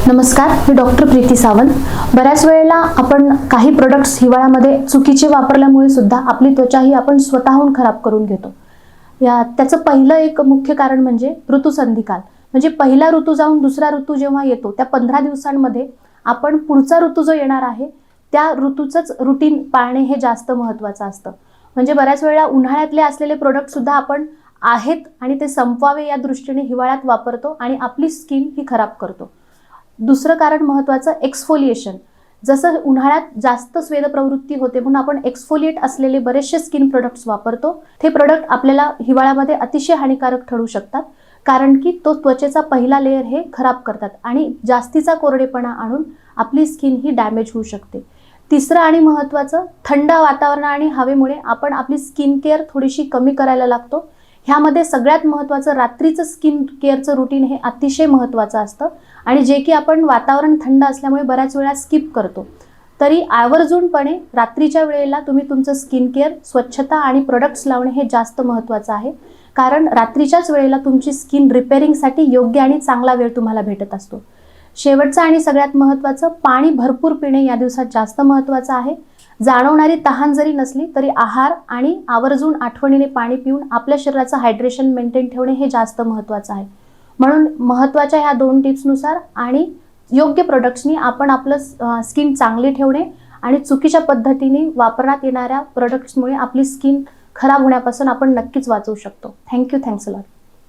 नमस्कार, मी डॉक्टर प्रीती सावंत। बऱ्याच वेळेला आपण काही प्रोडक्ट्स हिवाळ्यामध्ये चुकीचे वापरल्यामुळे सुद्धा आपली त्वचा ही आपण स्वतःहून खराब करून घेतो। त्याचं पहिलं एक मुख्य कारण म्हणजे ऋतुसंधिकाल। म्हणजे पहिला ऋतू जाऊन दुसरा ऋतू जेव्हा येतो त्या 15 दिवसांमध्ये आपण पुढचा ऋतू जो येणार आहे त्या ऋतूचंच रुटीन पाळणे हे जास्त महत्त्वाचं असतं। म्हणजे बऱ्याच वेळा उन्हाळ्यातले असलेले प्रोडक्ट सुद्धा आपण आहेत आणि ते संपवावे या दृष्टीने हिवाळ्यात वापरतो आणि आपली स्किन ही खराब करतो। दुसरं कारण महत्त्वाचं एक्सफोलिएशन। जसं उन्हाळ्यात जास्त स्वेद प्रवृत्ती होते म्हणून आपण एक्सफोलिएट असलेले बरेचसे स्किन प्रोडक्ट्स वापरतो। ते प्रोडक्ट आपल्याला हिवाळ्यामध्ये अतिशय हानिकारक ठरू शकतात, कारण की तो त्वचेचा पहिला लेयर हे खराब करतात आणि जास्तीचा कोरडेपणा आणून आपली स्किन ही डॅमेज होऊ शकते। तिसरं आणि महत्त्वाचं, थंड वातावरण आणि हवेमुळे आपण आपली स्किन केअर थोडीशी कमी करायला लागतो। ह्यामध्ये सगळ्यात महत्त्वाचं रात्रीचं स्किन केअरचं रुटीन हे अतिशय महत्त्वाचं असतं आणि जे की आपण वातावरण थंड असल्यामुळे बऱ्याच वेळा स्किप करतो। तरी आवर्जूनपणे रात्रीच्या वेळेला तुम्ही तुमचं स्किन केअर, स्वच्छता आणि प्रोडक्ट्स लावणे हे जास्त महत्त्वाचं आहे, कारण रात्रीच्याच वेळेला तुमची स्किन रिपेअरिंगसाठी योग्य आणि चांगला वेळ तुम्हाला भेटत असतो। शेवटचं आणि सगळ्यात महत्त्वाचं, पाणी भरपूर पिणे या दिवसात जास्त महत्त्वाचं आहे। जाणवणारी तहान जरी नसली तरी आहार आणि आवर्जून आठवणीने पाणी पिऊन आपल्या शरीराचं हायड्रेशन मेंटेन ठेवणे हे जास्त महत्त्वाचं आहे। म्हणून महत्त्वाच्या ह्या 2 टिप्सनुसार आणि योग्य प्रोडक्ट्सनी आपण आपलं स्किन चांगली ठेवणे आणि चुकीच्या पद्धतीने वापरण्यात येणाऱ्या प्रोडक्ट्समुळे आपली स्किन खराब होण्यापासून आपण नक्कीच वाचवू शकतो। Thank you, thanks a lot.